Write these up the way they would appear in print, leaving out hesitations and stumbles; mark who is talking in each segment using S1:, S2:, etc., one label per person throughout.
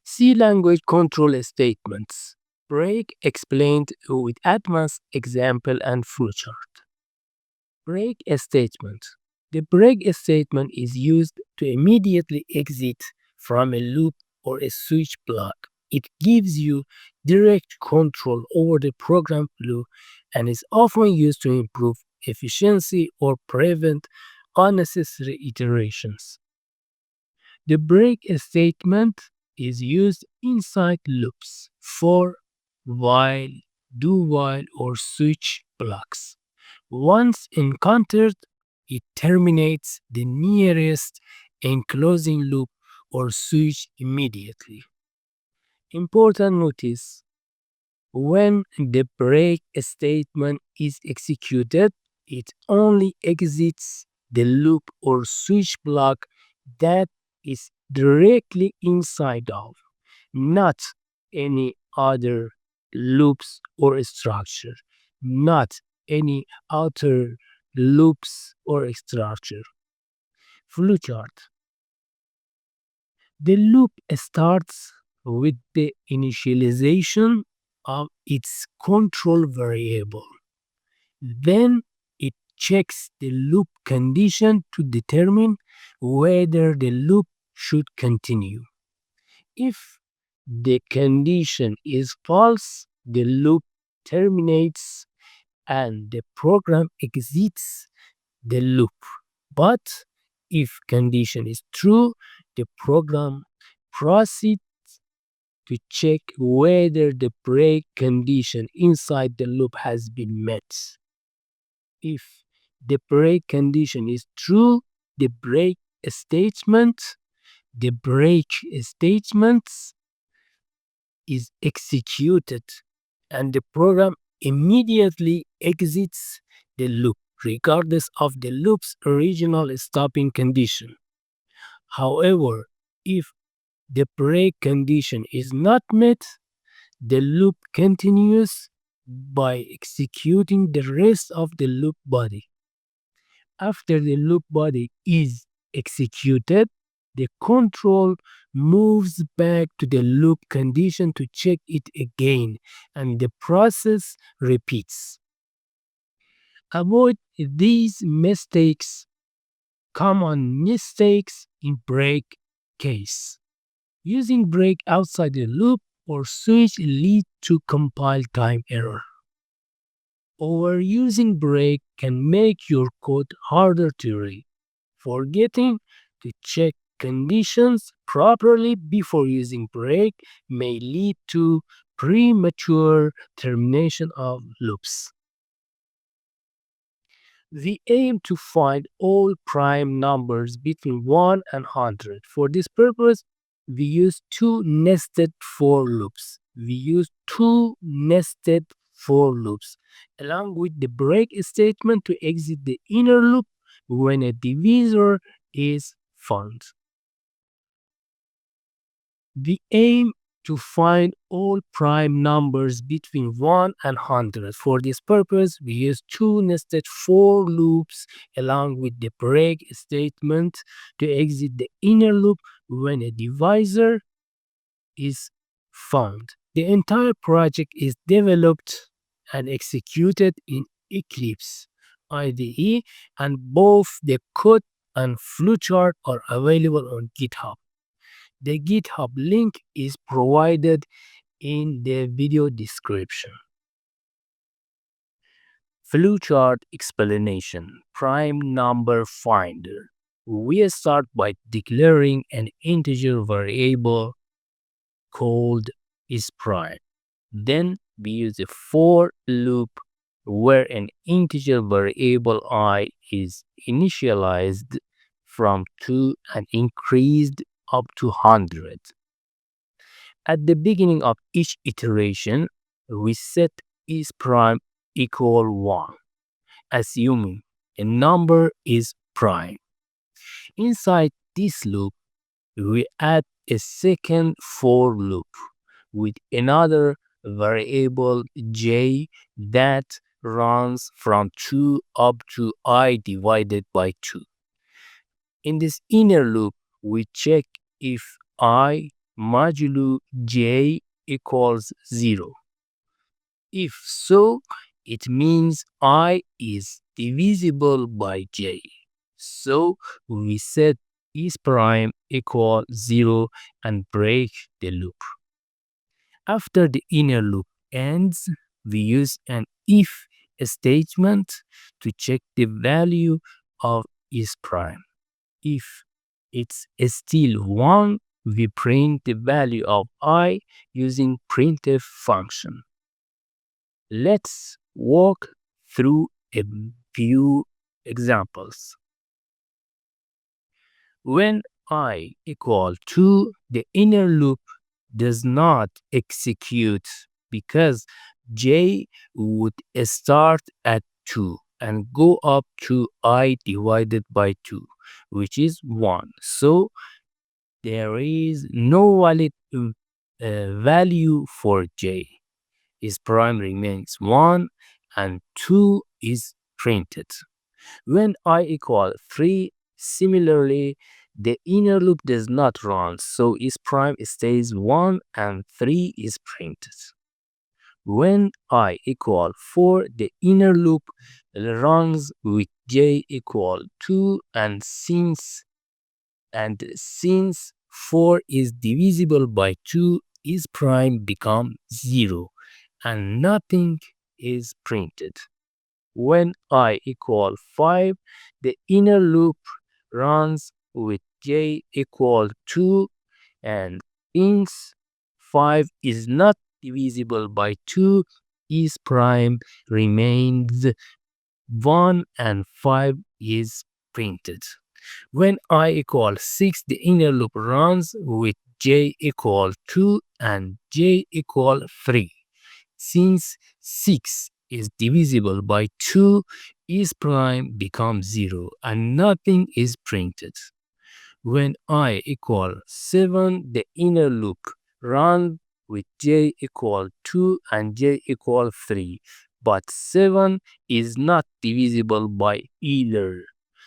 S1: C language control statements. Break explained with Advanced Example and Flowchart. Break statement. The break statement is used to immediately exit from a loop or a switch block. It gives you direct control over the program flow and is often used to improve efficiency or prevent unnecessary iterations. The break statement is used inside loops for while, do while, or switch blocks. Once encountered, it terminates the nearest enclosing loop or switch immediately. Important notice: when the break statement is executed, it only exits the loop or switch block that is directly inside of, not any other loops or structure, not any outer loops or structure. Flowchart. The loop starts with the initialization of its control variable. Then it checks the loop condition to determine whether the loop should continue. If the condition is false, the loop terminates and the program exits the loop. But if condition is true, the program proceeds to check whether the break condition inside the loop has been met. If the break condition is true, the statement, the break statement is executed and the program immediately exits the loop, regardless of the loop's original stopping condition. However, if the break condition is not met, the loop continues by executing the rest of the loop body. After the loop body is executed, the control moves back to the loop condition to check it again, and the process repeats. Avoid these mistakes, common mistakes in break case. Using break outside the loop or switch lead to compile time error. Overusing break can make your code harder to read. Forgetting to check conditions properly before using break may lead to premature termination of loops. We aim to find all prime numbers between 1 and 100. For this purpose, we use two nested for loops. Along with the break statement to exit the inner loop when a divisor is found. We aim to find all prime numbers between 1 and 100. For this purpose, we use two nested for loops along with the break statement to exit the inner loop when a divisor is found. The entire project is developed and executed in Eclipse IDE, and both the code and flowchart are available on GitHub. The GitHub link is provided in the video description. Flowchart explanation. Prime number finder. We start by declaring an integer variable called isPrime. Then we use a for loop where an integer variable I is initialized from 2 and increased up to 100. At the beginning of each iteration, we set isPrime equal 1, assuming a number is prime. Inside this loop, we add a second for loop with another variable j that runs from 2 up to I divided by 2. In this inner loop, we check if I modulo j equals 0. If so, it means I is divisible by j. So we set is prime equal 0 and break the loop. After the inner loop ends, we use an if statement to check the value of is prime. If it's still 1, we print the value of I using printf function. Let's walk through a few examples. When I equal 2, the inner loop does not execute because j would start at 2 and go up to I divided by 2, which is 1. So there is no valid value for j. Its prime remains 1 and 2 is printed. When I equal 3, similarly, the inner loop does not run, so its prime stays 1 and 3 is printed. When I equal 4, the inner loop runs with j equal 2 and since 4 is divisible by 2, its prime becomes 0 and nothing is printed. When I equal 5, the inner loop runs with j equal 2 and since 5 is not divisible by 2, is prime remains 1 and 5 is printed. When I equal 6, the inner loop runs with j equal 2 and j equal 3. Since 6 is divisible by 2, is prime becomes 0 and nothing is printed. When I equal 7, the inner loop runs with j equal 2 and j equal 3, but 7 is not divisible by either.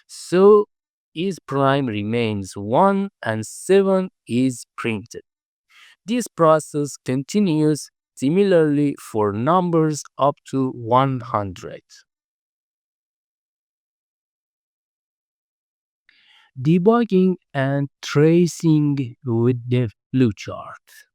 S1: So is prime remains 1 and 7 is printed. This process continues similarly for numbers up to 100. Debugging and tracing with the flowchart.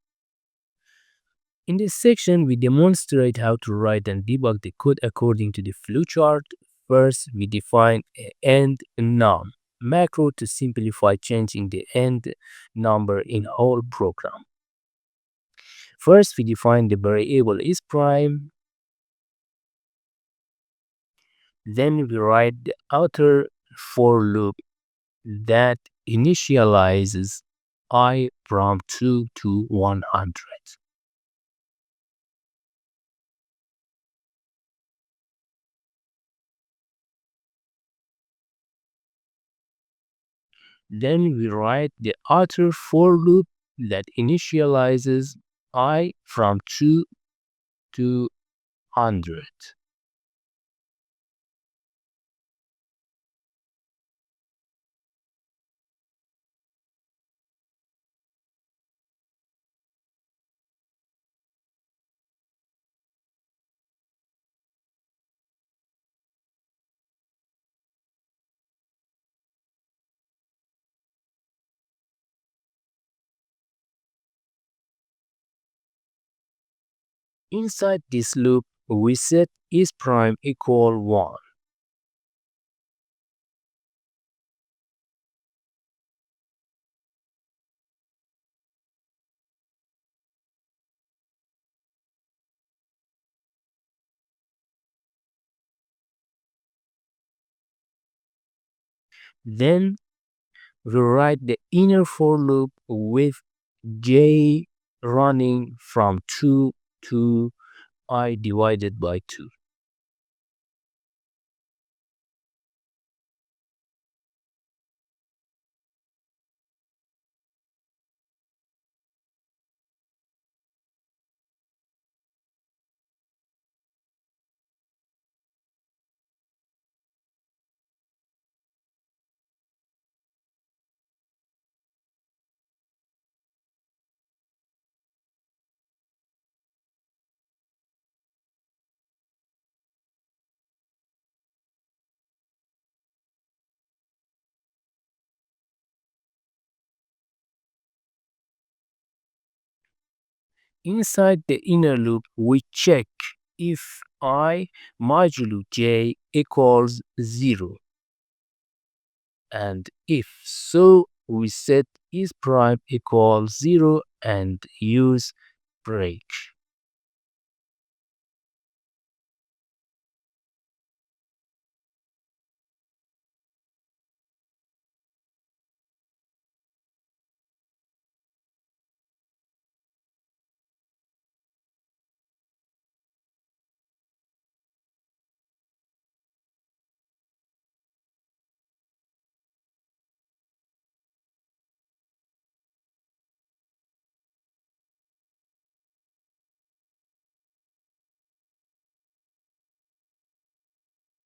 S1: In this section, we demonstrate how to write and debug the code according to the flowchart. First, we define an end num macro to simplify changing the end number in whole program. First, we define the variable is prime. Then we write the outer for loop that initializes I from 2 to 100. Then we write the outer for loop that initializes I from 2 to 100. Inside this loop, we set is prime equal 1. Then we write the inner for loop with j running from 2 to I divided by 2. Inside the inner loop, we check if I modulo j equals 0. And if so, we set is prime equals 0 and use break.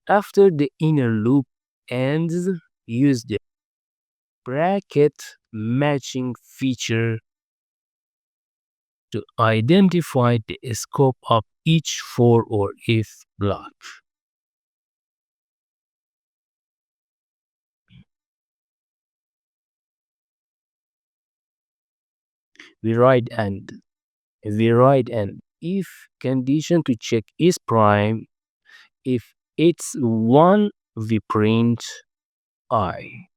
S1: After the inner loop ends, use the bracket matching feature to identify the scope of each for or if block. We write an if condition to check is prime. If it's 1, we print I.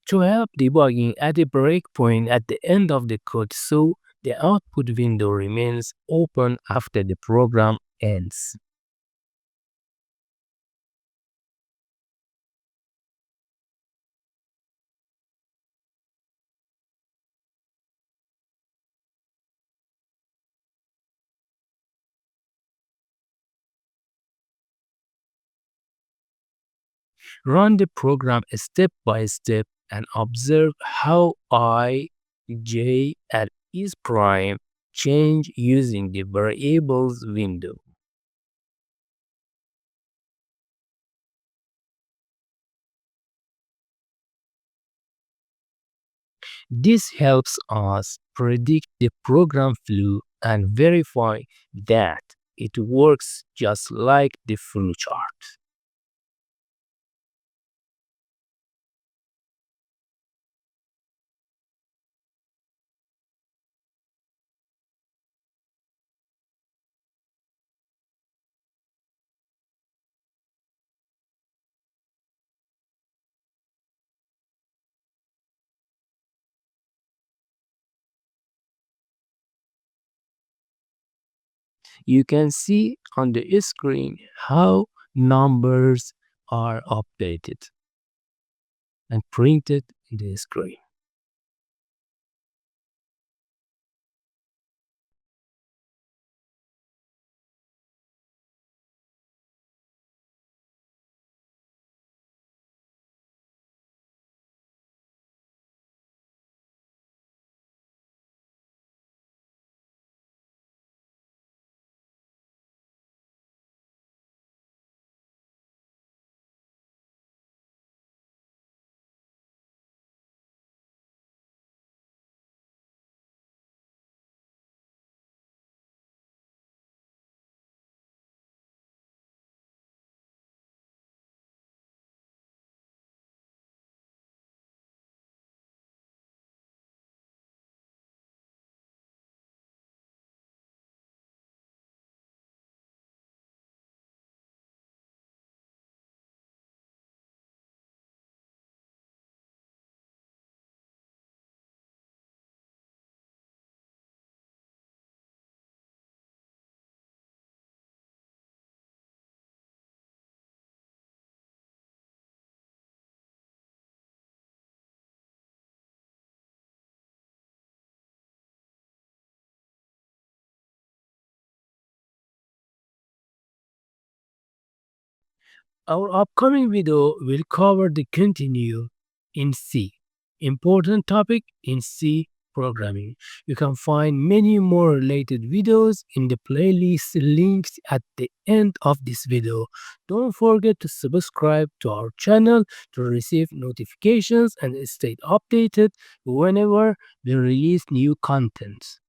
S1: To help debugging, add a breakpoint at the end of the code so the output window remains open after the program ends. Run the program step by step and observe how I, j, and is prime change using the variables window. This helps us predict the program flow and verify that it works just like the flowchart. You can see on the screen how numbers are updated and printed in the screen. Our upcoming video will cover the continue in C, important topic in C programming. You can find many more related videos in the playlist links at the end of this video. Don't forget to subscribe to our channel to receive notifications and stay updated whenever we release new contents.